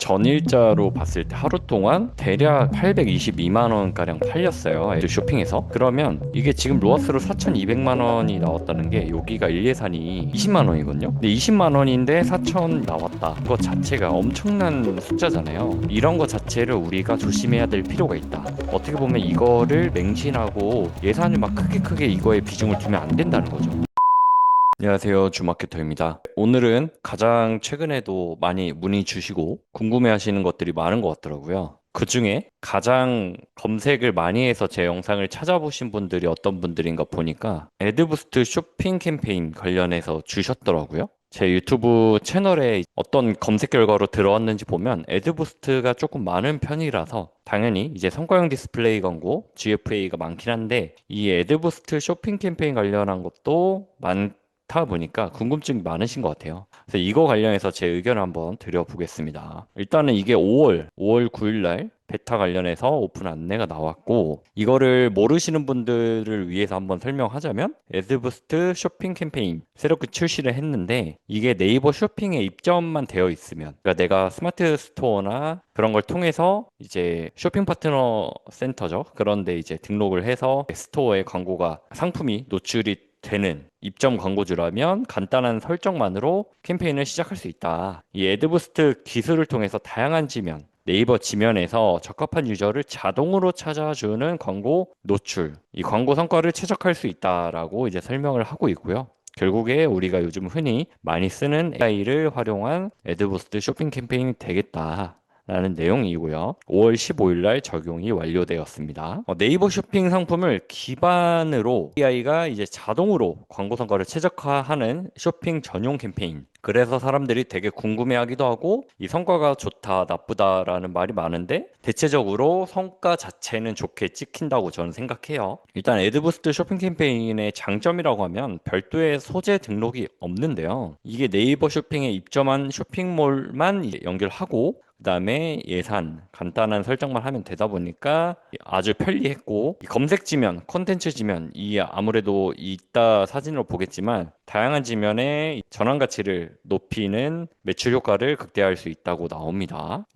전일자로 봤을 때 하루 동안 대략 822만 원가량 팔렸어요. 애들 쇼핑에서. 그러면 이게 지금 로아스로 4,200만 원이 나왔다는 게 여기가 일예산이 20만 원이거든요. 근데 20만 원인데 4,000 나왔다. 그거 자체가 엄청난 숫자잖아요. 이런 거 자체를 우리가 조심해야 될 필요가 있다. 어떻게 보면 이거를 맹신하고 예산을 막 크게 이거에 비중을 두면 안 된다는 거죠. 안녕하세요. 주마케터입니다. 오늘은 가장 최근에도 많이 문의 주시고 궁금해 하시는 것들이 많은 것 같더라고요. 그 중에 가장 검색을 많이 해서 제 영상을 찾아보신 분들이 어떤 분들인가 보니까 애드부스트 쇼핑 캠페인 관련해서 주셨더라고요. 제 유튜브 채널에 어떤 검색 결과로 들어왔는지 보면 애드부스트가 조금 많은 편이라서 당연히 이제 성과형 디스플레이 광고, GFA가 많긴 한데 이 애드부스트 쇼핑 캠페인 관련한 것도 많다 보니까 궁금증이 많으신 것 같아요. 그래서 이거 관련해서 제 의견을 한번 드려보겠습니다. 일단은 이게 5월 9일 날 베타 관련해서 오픈 안내가 나왔고, 이거를 모르시는 분들을 위해서 한번 설명하자면 애드부스트 쇼핑 캠페인 새롭게 출시를 했는데, 이게 네이버 쇼핑에 입점만 되어 있으면, 그러니까 내가 스마트 스토어나 그런 걸 통해서 이제 쇼핑 파트너 센터죠. 그런데 이제 등록을 해서 스토어에 광고가 상품이 노출이 되는 입점 광고주라면 간단한 설정만으로 캠페인을 시작할 수 있다. 이 애드부스트 기술을 통해서 다양한 지면, 네이버 지면에서 적합한 유저를 자동으로 찾아주는 광고 노출, 이 광고 성과를 최적화할 수 있다라고 이제 설명을 하고 있고요. 결국에 우리가 요즘 흔히 많이 쓰는 AI를 활용한 애드부스트 쇼핑 캠페인이 되겠다. 라는 내용이고요. 5월 15일 날 적용이 완료되었습니다. 네이버 쇼핑 상품을 기반으로 AI가 이제 자동으로 광고 성과를 최적화하는 쇼핑 전용 캠페인. 그래서 사람들이 되게 궁금해하기도 하고 이 성과가 좋다, 나쁘다라는 말이 많은데 대체적으로 성과 자체는 좋게 찍힌다고 저는 생각해요. 일단 애드부스트 쇼핑 캠페인의 장점이라고 하면 별도의 소재 등록이 없는데요. 이게 네이버 쇼핑에 입점한 쇼핑몰만 연결하고 그다음에 예산, 간단한 설정만 하면 되다 보니까 아주 편리했고 검색 지면, 콘텐츠 지면 이 아무래도 이따 사진으로 보겠지만 다양한 지면에 전환 가치를 높이는 매출 효과를 극대화할 수 있다고 나옵니다.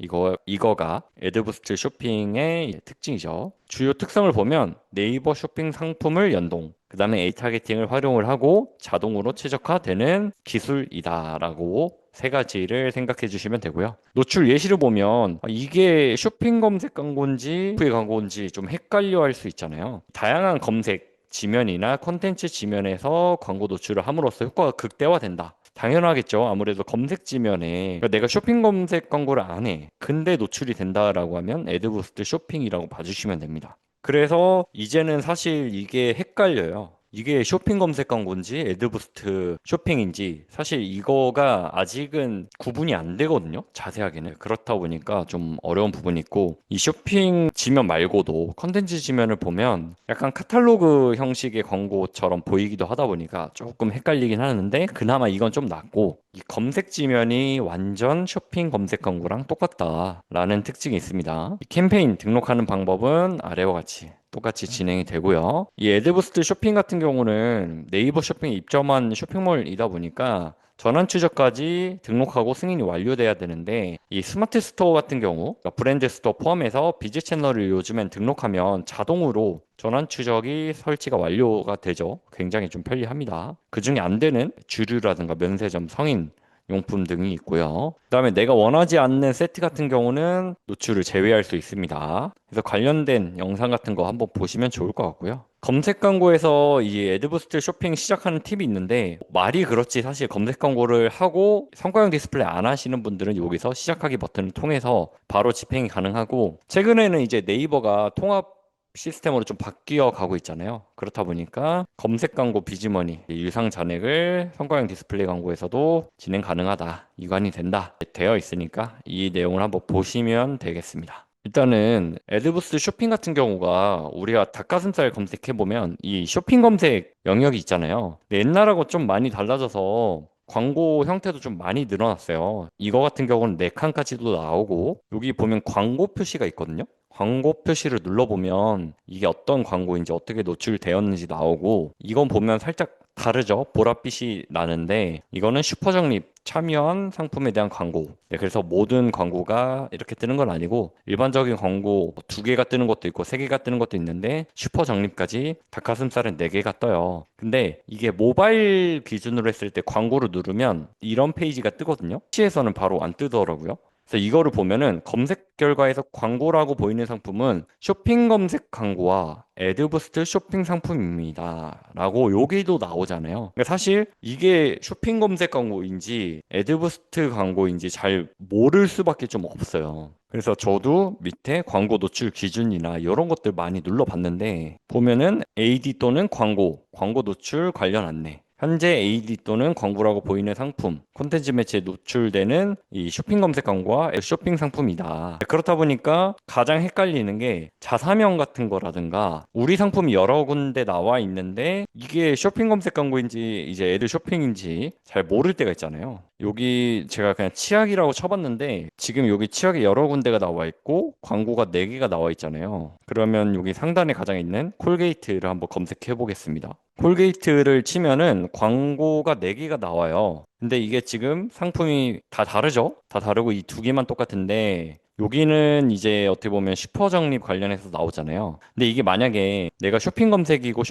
이거가 애드부스트 쇼핑의 특징이죠. 주요 특성을 보면 네이버 쇼핑 상품을 연동, 그 다음에 A 타겟팅을 활용을 하고 자동으로 최적화되는 기술이다라고 세 가지를 생각해 주시면 되고요. 노출 예시를 보면 이게 쇼핑 검색 광고인지 후의 광고인지 좀 헷갈려 할 수 있잖아요. 다양한 검색 지면이나 콘텐츠 지면에서 광고 노출을 함으로써 효과가 극대화된다. 당연하겠죠. 아무래도 검색 지면에 그러니까 내가 쇼핑 검색 광고를 안 해. 근데 노출이 된다라고 하면 애드부스트 쇼핑이라고 봐주시면 됩니다. 그래서 이제는 사실 이게 헷갈려요. 이게 쇼핑 검색 광고인지 애드부스트 쇼핑인지 사실 이거가 아직은 구분이 안 되거든요. 자세하게는. 그렇다 보니까 좀 어려운 부분이 있고 이 쇼핑 지면 말고도 컨텐츠 지면을 보면 약간 카탈로그 형식의 광고처럼 보이기도 하다 보니까 조금 헷갈리긴 하는데 그나마 이건 좀 낫고 이 검색 지면이 완전 쇼핑 검색 광고랑 똑같다라는 특징이 있습니다. 이 캠페인 등록하는 방법은 아래와 같이 똑같이 진행이 되고요. 이 애드부스트 쇼핑 같은 경우는 네이버 쇼핑에 입점한 쇼핑몰이다 보니까 전환 추적까지 등록하고 승인이 완료돼야 되는데 이 스마트 스토어 같은 경우 그러니까 브랜드 스토어 포함해서 비즈 채널을 요즘엔 등록하면 자동으로 전환 추적이 설치가 완료가 되죠. 굉장히 좀 편리합니다. 그중에 안 되는 주류라든가 면세점, 성인 용품 등이 있고요. 그다음에 내가 원하지 않는 세트 같은 경우는 노출을 제외할 수 있습니다. 그래서 관련된 영상 같은 거 한번 보시면 좋을 것 같고요. 검색 광고에서 이 애드부스트 쇼핑 시작하는 팁이 있는데 말이 그렇지 사실 검색 광고를 하고 성과형 디스플레이 안 하시는 분들은 여기서 시작하기 버튼을 통해서 바로 집행이 가능하고 최근에는 이제 네이버가 통합 시스템으로 좀 바뀌어 가고 있잖아요. 그렇다 보니까 검색 광고 비즈머니 유상 잔액을 성과형 디스플레이 광고에서도 진행 가능하다. 이관이 된다. 되어 있으니까 이 내용을 한번 보시면 되겠습니다. 일단은 애드부스 쇼핑 같은 경우가 우리가 닭가슴살 검색해보면 이 쇼핑 검색 영역이 있잖아요. 근데 옛날하고 좀 많이 달라져서 광고 형태도 좀 많이 늘어났어요. 이거 같은 경우는 4칸까지도 나오고 여기 보면 광고 표시가 있거든요. 광고 표시를 눌러보면 이게 어떤 광고인지 어떻게 노출되었는지 나오고 이건 보면 살짝 다르죠. 보랏빛이 나는데 이거는 슈퍼적립 참여한 상품에 대한 광고. 네, 그래서 모든 광고가 이렇게 뜨는 건 아니고 일반적인 광고 두 개가 뜨는 것도 있고 세 개가 뜨는 것도 있는데 슈퍼적립까지 닭가슴살은 네 개가 떠요. 근데 이게 모바일 기준으로 했을 때 광고를 누르면 이런 페이지가 뜨거든요. PC에서는 바로 안 뜨더라고요. 그래서 이거를 보면은 검색 결과에서 광고라고 보이는 상품은 쇼핑 검색 광고와 애드부스트 쇼핑 상품입니다. 라고 여기도 나오잖아요. 그러니까 사실 이게 쇼핑 검색 광고인지 애드부스트 광고인지 잘 모를 수밖에 좀 없어요. 그래서 저도 밑에 광고 노출 기준이나 이런 것들 많이 눌러봤는데 보면은 AD 또는 광고 노출 관련 안내. 현재 AD 또는 광고라고 보이는 상품, 콘텐츠 매체에 노출되는 이 쇼핑 검색 광고와 쇼핑 상품이다. 그렇다 보니까 가장 헷갈리는 게 자사명 같은 거라든가 우리 상품이 여러 군데 나와 있는데 이게 쇼핑 검색 광고인지 이제 애들 쇼핑인지 잘 모를 때가 있잖아요. 여기 제가 그냥 치약이라고 쳐봤는데 지금 여기 치약이 여러 군데가 나와 있고 광고가 4개가 나와 있잖아요. 그러면 여기 상단에 가장 있는 콜게이트를 한번 검색해 보겠습니다. 콜게이트를 치면은 광고가 4개가 나와요. 근데 이게 지금 상품이 다 다르죠? 다 다르고 이 두 개만 똑같은데 여기는 이제 어떻게 보면 슈퍼적립 관련해서 나오잖아요. 근데 이게 만약에 내가 쇼핑 검색이고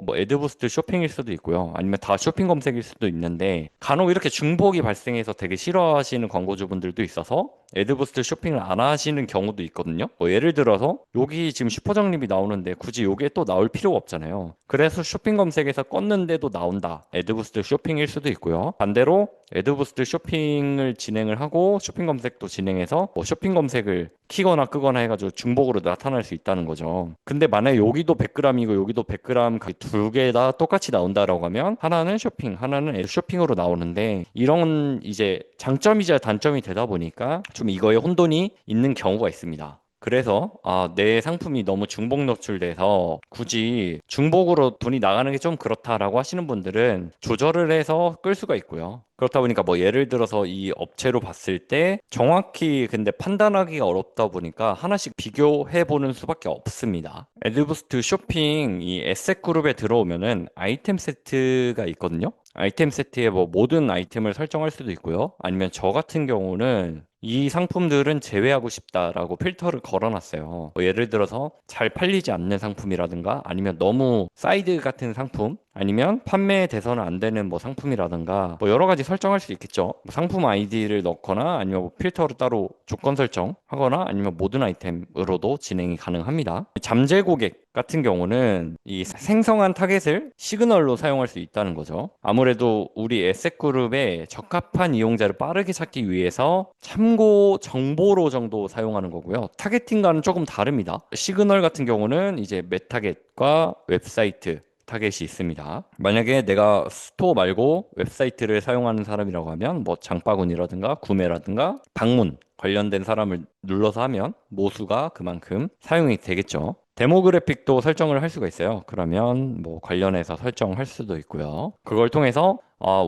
뭐 애드부스트 쇼핑일 수도 있고요. 아니면 다 쇼핑 검색일 수도 있는데 간혹 이렇게 중복이 발생해서 되게 싫어하시는 광고주분들도 있어서 애드부스트 쇼핑을 안 하시는 경우도 있거든요. 뭐 예를 들어서 여기 지금 슈퍼적립이 나오는데 굳이 요게 또 나올 필요가 없잖아요. 그래서 쇼핑 검색에서 껐는데도 나온다. 애드부스트 쇼핑일 수도 있고요. 반대로 애드부스트 쇼핑을 진행을 하고 쇼핑 검색도 진행해서 뭐 쇼핑 검색을 키거나 끄거나 해가지고 중복으로 나타날 수 있다는 거죠. 근데 만약에 여기도 100g이고 여기도 100g 두 개 다 똑같이 나온다라고 하면 하나는 쇼핑, 하나는 쇼핑으로 나오는데 이런 이제 장점이자 단점이 되다 보니까 좀 이거에 혼돈이 있는 경우가 있습니다. 그래서 내 상품이 너무 중복 노출돼서 굳이 중복으로 돈이 나가는 게 좀 그렇다라고 하시는 분들은 조절을 해서 끌 수가 있고요. 그렇다 보니까 뭐 예를 들어서 이 업체로 봤을 때 정확히 근데 판단하기가 어렵다 보니까 하나씩 비교해 보는 수밖에 없습니다. 애드부스트 쇼핑 이 에셋그룹에 들어오면은 아이템 세트가 있거든요. 아이템 세트에 뭐 모든 아이템을 설정할 수도 있고요. 아니면 저 같은 경우는 이 상품들은 제외하고 싶다라고 필터를 걸어놨어요. 뭐 예를 들어서 잘 팔리지 않는 상품이라든가 아니면 너무 사이드 같은 상품 아니면 판매돼서는 안 되는 뭐 상품이라든가 뭐 여러 가지 설정할 수 있겠죠. 뭐 상품 아이디를 넣거나 아니면 뭐 필터를 따로 조건 설정하거나 아니면 모든 아이템으로도 진행이 가능합니다. 잠재 고객 같은 경우는 이 생성한 타겟을 시그널로 사용할 수 있다는 거죠. 아무래도 우리 에셋그룹에 적합한 이용자를 빠르게 찾기 위해서 참고 정보로 정도 사용하는 거고요. 타겟팅과는 조금 다릅니다. 시그널 같은 경우는 이제 메타겟과 웹사이트 타겟이 있습니다. 만약에 내가 스토어 말고 웹사이트를 사용하는 사람이라고 하면 뭐 장바구니라든가 구매라든가 방문 관련된 사람을 눌러서 하면 모수가 그만큼 사용이 되겠죠. 데모그래픽도 설정을 할 수가 있어요. 그러면 뭐 관련해서 설정할 수도 있고요. 그걸 통해서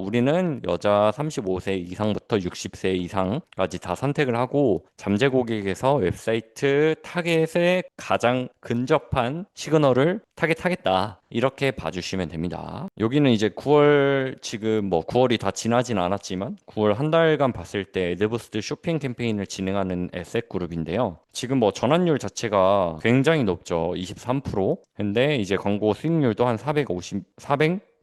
우리는 여자 35세 이상부터 60세 이상까지 다 선택을 하고 잠재 고객에서 웹사이트 타겟에 가장 근접한 시그널을 타겟하겠다. 이렇게 봐주시면 됩니다. 여기는 이제 9월 지금 뭐 9월이 다 지나진 않았지만 9월 한 달간 봤을 때 애드부스트 쇼핑 캠페인을 진행하는 에셋 그룹인데요. 지금 뭐 전환율 자체가 굉장히 높죠. 23%. 근데 이제 광고 수익률도 한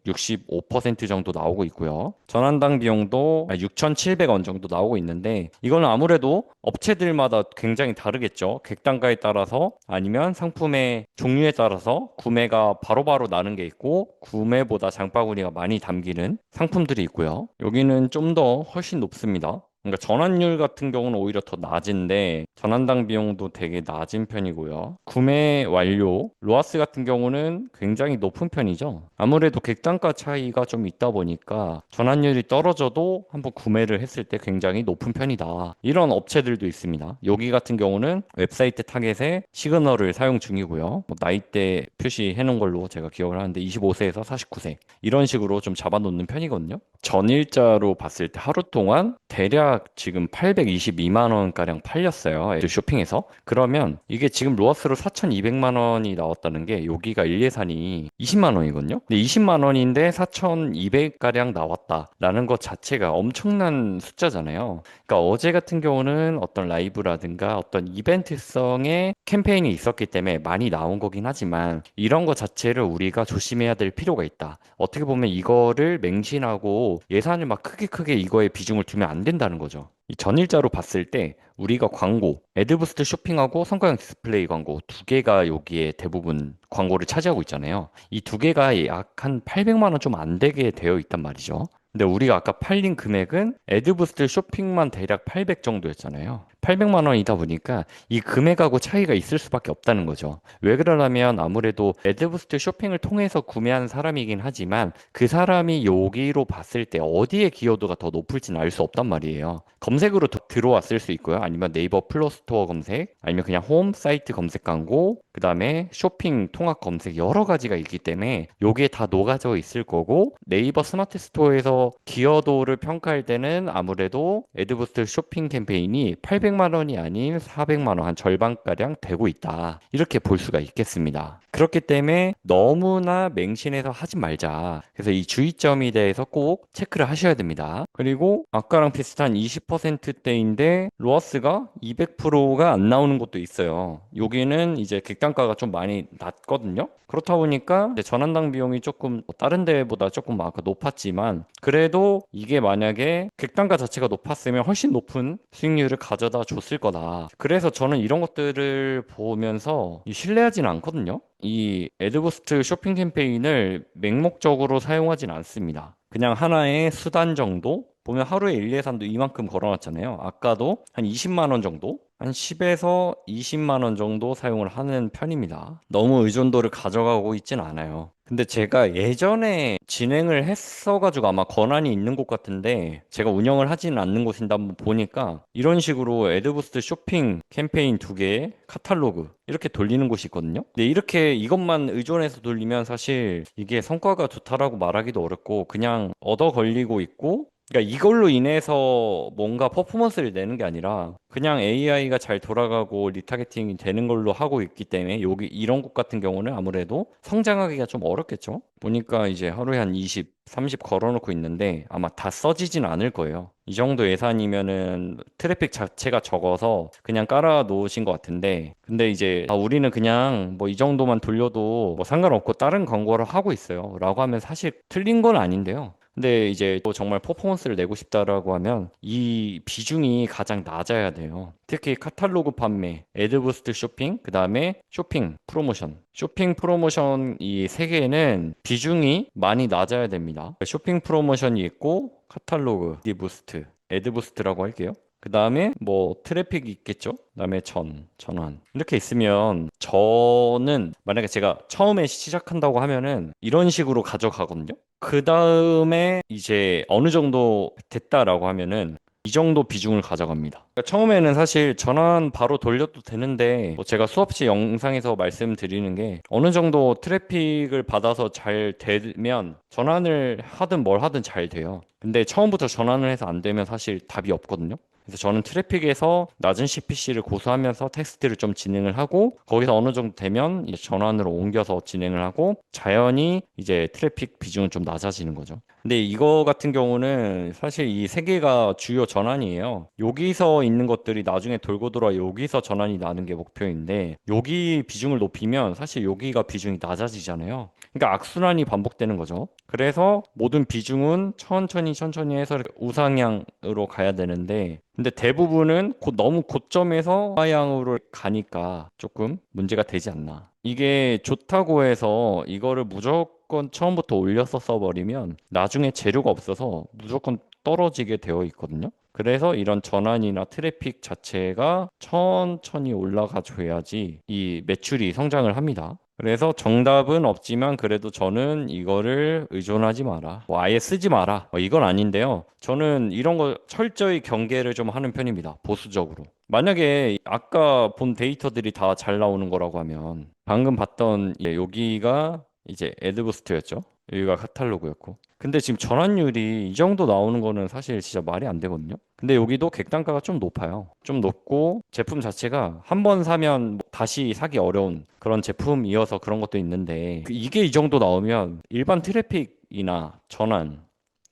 65% 정도 나오고 있고요. 전환당 비용도 6,700원 정도 나오고 있는데 이거는 아무래도 업체들마다 굉장히 다르겠죠. 객단가에 따라서 아니면 상품의 종류에 따라서 구매가 바로바로 나는 게 있고 구매보다 장바구니가 많이 담기는 상품들이 있고요. 여기는 좀 더 훨씬 높습니다. 그러니까 전환율 같은 경우는 오히려 더 낮은데 전환당 비용도 되게 낮은 편이고요. 구매 완료, 로아스 같은 경우는 굉장히 높은 편이죠. 아무래도 객단가 차이가 좀 있다 보니까 전환율이 떨어져도 한번 구매를 했을 때 굉장히 높은 편이다. 이런 업체들도 있습니다. 여기 같은 경우는 웹사이트 타겟에 시그널을 사용 중이고요. 뭐 나이대 표시해 놓은 걸로 제가 기억을 하는데 25세에서 49세 이런 식으로 좀 잡아놓는 편이거든요. 전일자로 봤을 때 하루 동안 대략 대략 지금 822만 원가량 팔렸어요. 애들 쇼핑에서. 그러면 이게 지금 로어스로 4,200만 원이 나왔다는 게 여기가 일예산이 20만 원이거든요. 근데 20만 원인데 4,200가량 나왔다라는 것 자체가 엄청난 숫자잖아요. 그러니까 어제 같은 경우는 어떤 라이브라든가 어떤 이벤트성의 캠페인이 있었기 때문에 많이 나온 거긴 하지만 이런 것 자체를 우리가 조심해야 될 필요가 있다. 어떻게 보면 이거를 맹신하고 예산을 막 크게 이거에 비중을 두면 안 된다는 거죠. 이 전일자로 봤을 때 우리가 광고, 애드부스트 쇼핑하고 성과형 디스플레이 광고 두 개가 여기에 대부분 광고를 차지하고 있잖아요. 이 두 개가 약 한 800만 원 좀 안 되게 되어 있단 말이죠. 근데 우리가 아까 팔린 금액은 애드부스트 쇼핑만 대략 800 정도였잖아요. 800만 원이다 보니까 이 금액하고 차이가 있을 수밖에 없다는 거죠. 왜 그러냐면 아무래도 애드부스트 쇼핑을 통해서 구매한 사람이긴 하지만 그 사람이 여기로 봤을 때 어디에 기여도가 더 높을지는 알 수 없단 말이에요. 검색으로 들어왔을 수 있고요. 아니면 네이버 플러스토어 검색, 아니면 그냥 홈 사이트 검색 광고, 그 다음에 쇼핑 통합 검색 여러 가지가 있기 때문에 요게 다 녹아져 있을 거고 네이버 스마트 스토어에서 기여도를 평가할 때는 아무래도 애드부스트 쇼핑 캠페인이 800만 원이 아닌 400만 원, 한 절반가량 되고 있다. 이렇게 볼 수가 있겠습니다. 그렇기 때문에 너무나 맹신해서 하지 말자. 그래서 이 주의점에 대해서 꼭 체크를 하셔야 됩니다. 그리고 아까랑 비슷한 20%대인데 로어스가 200%가 안 나오는 것도 있어요. 여기는 이제 객단가가 좀 많이 낮거든요. 그렇다 보니까 이제 전환당 비용이 조금 다른 데보다 조금 아까 높았지만 그래도 이게 만약에 객단가 자체가 높았으면 훨씬 높은 수익률을 가져다 줬을 거다. 그래서 저는 이런 것들을 보면서 신뢰하지는 않거든요. 이 애드부스트 쇼핑 캠페인을 맹목적으로 사용하진 않습니다. 그냥 하나의 수단 정도? 보면 하루에 일예산도 이만큼 걸어놨잖아요. 아까도 한 20만 원 정도? 한 10에서 20만 원 정도 사용을 하는 편입니다. 너무 의존도를 가져가고 있진 않아요. 근데 제가 예전에 진행을 했어가지고 아마 권한이 있는 곳 같은데 제가 운영을 하지는 않는 곳인데 한번 보니까 이런 식으로 애드부스트 쇼핑 캠페인 두 개의 카탈로그 이렇게 돌리는 곳이 있거든요. 근데 이렇게 이것만 의존해서 돌리면 사실 이게 성과가 좋다라고 말하기도 어렵고 그냥 얻어 걸리고 있고 그러니까 이걸로 인해서 뭔가 퍼포먼스를 내는 게 아니라 그냥 AI가 잘 돌아가고 리타게팅이 되는 걸로 하고 있기 때문에 여기 이런 곳 같은 경우는 아무래도 성장하기가 좀 어렵겠죠. 보니까 이제 하루에 한 20, 30 걸어놓고 있는데 아마 다 써지진 않을 거예요. 이 정도 예산이면은 트래픽 자체가 적어서 그냥 깔아 놓으신 것 같은데 근데 이제 우리는 그냥 뭐 이 정도만 돌려도 뭐 상관없고 다른 광고를 하고 있어요 라고 하면 사실 틀린 건 아닌데요. 근데 이제 또 정말 퍼포먼스를 내고 싶다라고 하면 이 비중이 가장 낮아야 돼요. 특히 카탈로그 판매, 애드부스트 쇼핑, 그 다음에 쇼핑 프로모션. 쇼핑 프로모션 이 세 개는 비중이 많이 낮아야 됩니다. 쇼핑 프로모션이 있고 카탈로그, 애드부스트, 애드부스트라고 할게요. 그 다음에 뭐 트래픽이 있겠죠? 그 다음에 전환 이렇게 있으면 저는 만약에 제가 처음에 시작한다고 하면은 이런 식으로 가져가거든요. 그 다음에 이제 어느 정도 됐다라고 하면은 이 정도 비중을 가져갑니다. 그러니까 처음에는 사실 전환 바로 돌려도 되는데 뭐 제가 수업시 영상에서 말씀드리는 게 어느 정도 트래픽을 받아서 잘 되면 전환을 하든 뭘 하든 잘 돼요. 근데 처음부터 전환을 해서 안 되면 사실 답이 없거든요. 그래서 저는 트래픽에서 낮은 CPC를 고수하면서 테스트를 좀 진행을 하고 거기서 어느 정도 되면 이제 전환으로 옮겨서 진행을 하고 자연히 이제 트래픽 비중은 좀 낮아지는 거죠. 근데 이거 같은 경우는 사실 이 세 개가 주요 전환이에요. 여기서 있는 것들이 나중에 돌고 돌아 여기서 전환이 나는 게 목표인데 여기 비중을 높이면 사실 여기가 비중이 낮아지잖아요. 그러니까 악순환이 반복되는 거죠. 그래서 모든 비중은 천천히 해서 이렇게 우상향으로 가야 되는데 근데 대부분은 너무 고점에서 하향으로 가니까 조금 문제가 되지 않나. 이게 좋다고 해서 이거를 무조건 처음부터 올려서 써버리면 나중에 재료가 없어서 무조건 떨어지게 되어 있거든요. 그래서 이런 전환이나 트래픽 자체가 천천히 올라가 줘야지 이 매출이 성장을 합니다. 그래서 정답은 없지만 그래도 저는 이거를 의존하지 마라. 뭐 아예 쓰지 마라. 뭐 이건 아닌데요. 저는 이런 거 철저히 경계를 좀 하는 편입니다. 보수적으로. 만약에 아까 본 데이터들이 다 잘 나오는 거라고 하면 방금 봤던 여기가 이제 애드부스트였죠. 여기가 카탈로그였고. 근데 지금 전환율이 이 정도 나오는 거는 사실 진짜 말이 안 되거든요. 근데 여기도 객단가가 좀 높아요. 좀 높고 제품 자체가 한 번 사면 뭐 다시 사기 어려운 그런 제품이어서 그런 것도 있는데 이게 이 정도 나오면 일반 트래픽이나 전환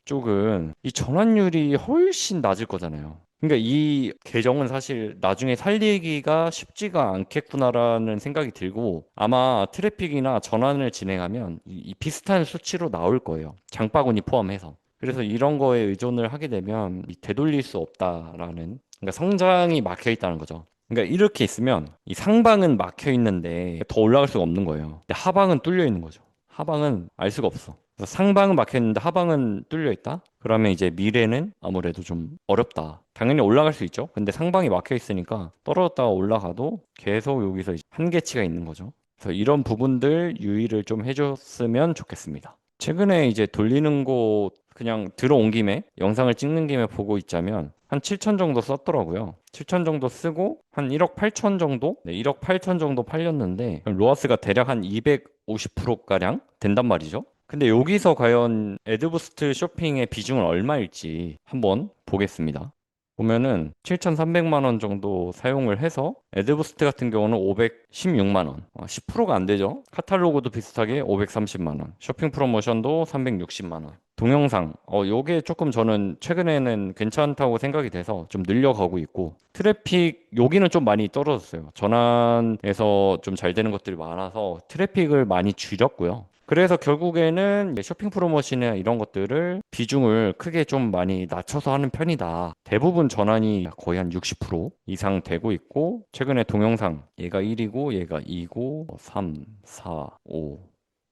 쪽은 이 전환율이 훨씬 낮을 거잖아요. 그러니까 이 계정은 사실 나중에 살리기가 쉽지가 않겠구나라는 생각이 들고 아마 트래픽이나 전환을 진행하면 이 비슷한 수치로 나올 거예요. 장바구니 포함해서. 그래서 이런 거에 의존을 하게 되면 되돌릴 수 없다라는 그러니까 성장이 막혀 있다는 거죠. 그러니까 이렇게 있으면 이 상방은 막혀 있는데 더 올라갈 수가 없는 거예요. 근데 하방은 뚫려 있는 거죠. 하방은 알 수가 없어. 그래서 상방은 막혀 있는데 하방은 뚫려 있다? 그러면 이제 미래는 아무래도 좀 어렵다. 당연히 올라갈 수 있죠. 근데 상방이 막혀 있으니까 떨어졌다가 올라가도 계속 여기서 이제 한계치가 있는 거죠. 그래서 이런 부분들 유의를 좀 해줬으면 좋겠습니다. 최근에 이제 돌리는 곳 그냥 들어온 김에 영상을 찍는 김에 보고 있자면 한 7천 정도 썼더라고요. 7천 정도 쓰고 한 1억 8천 정도? 네, 1억 8천 정도 팔렸는데 로아스가 대략 한 250%가량 된단 말이죠. 근데 여기서 과연 애드부스트 쇼핑의 비중은 얼마일지 한번 보겠습니다. 보면은 7,300만 원 정도 사용을 해서 애드부스트 같은 경우는 516만 원. 10%가 안 되죠. 카탈로그도 비슷하게 530만 원. 쇼핑 프로모션도 360만 원. 동영상, 요게 조금 저는 최근에는 괜찮다고 생각이 돼서 좀 늘려가고 있고, 트래픽, 여기는 좀 많이 떨어졌어요. 전환에서 좀 잘 되는 것들이 많아서 트래픽을 많이 줄였고요. 그래서 결국에는 이제 쇼핑 프로모션이나 이런 것들을 비중을 크게 좀 많이 낮춰서 하는 편이다. 대부분 전환이 거의 한 60% 이상 되고 있고, 최근에 동영상, 얘가 1이고, 얘가 2고, 3, 4, 5,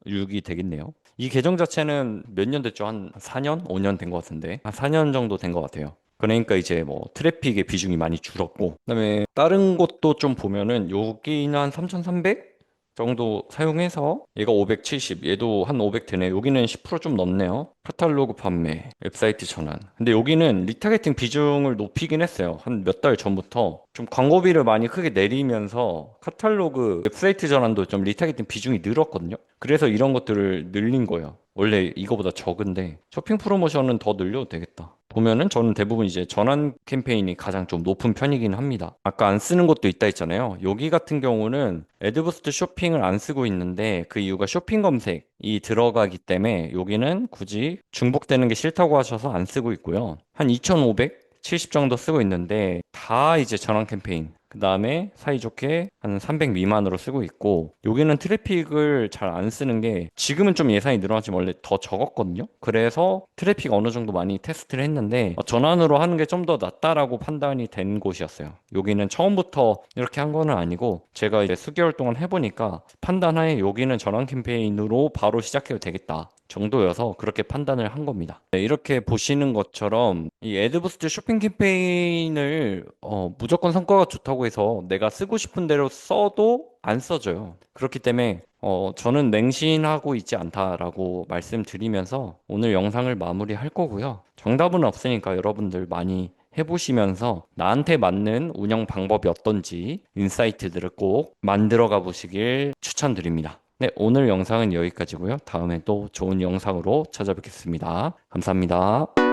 6이 되겠네요. 이 계정 자체는 몇 년 됐죠? 한 4년? 5년 된 것 같은데. 한 4년 정도 된 것 같아요. 그러니까 이제 뭐 트래픽의 비중이 많이 줄었고, 그다음에 다른 곳도 좀 보면은 여기는 한 3,300? 정도 사용해서 얘가 570, 얘도 한 500 되네. 여기는 10%좀 넘네요. 카탈로그 판매, 웹사이트 전환. 근데 여기는 리타게팅 비중을 높이긴 했어요. 한 몇 달 전부터 좀 광고비를 많이 크게 내리면서 카탈로그 웹사이트 전환도 좀 리타게팅 비중이 늘었거든요. 그래서 이런 것들을 늘린 거예요. 원래 이거보다 적은데 쇼핑 프로모션은 더 늘려도 되겠다. 보면은 저는 대부분 이제 전환 캠페인이 가장 좀 높은 편이긴 합니다. 아까 안 쓰는 것도 있다 했잖아요. 여기 같은 경우는 애드부스트 쇼핑을 안 쓰고 있는데 그 이유가 쇼핑 검색이 들어가기 때문에 여기는 굳이 중복되는 게 싫다고 하셔서 안 쓰고 있고요. 한 2,570 정도 쓰고 있는데 다 이제 전환 캠페인 그 다음에 사이좋게 한 300 미만으로 쓰고 있고 여기는 트래픽을 잘 안 쓰는 게 지금은 좀 예산이 늘어났지만 원래 더 적었거든요. 그래서 트래픽 어느 정도 많이 테스트를 했는데 전환으로 하는 게 좀 더 낫다라고 판단이 된 곳이었어요. 여기는 처음부터 이렇게 한 거는 아니고 제가 이제 수개월 동안 해보니까 판단하에 여기는 전환 캠페인으로 바로 시작해도 되겠다. 정도여서 그렇게 판단을 한 겁니다. 네, 이렇게 보시는 것처럼 이 애드부스트 쇼핑 캠페인을 무조건 성과가 좋다고 해서 내가 쓰고 싶은 대로 써도 안 써져요. 그렇기 때문에 저는 맹신하고 있지 않다라고 말씀드리면서 오늘 영상을 마무리할 거고요. 정답은 없으니까 여러분들 많이 해보시면서 나한테 맞는 운영 방법이 어떤지 인사이트들을 꼭 만들어 가 보시길 추천드립니다. 네, 오늘 영상은 여기까지고요. 다음에 또 좋은 영상으로 찾아뵙겠습니다. 감사합니다.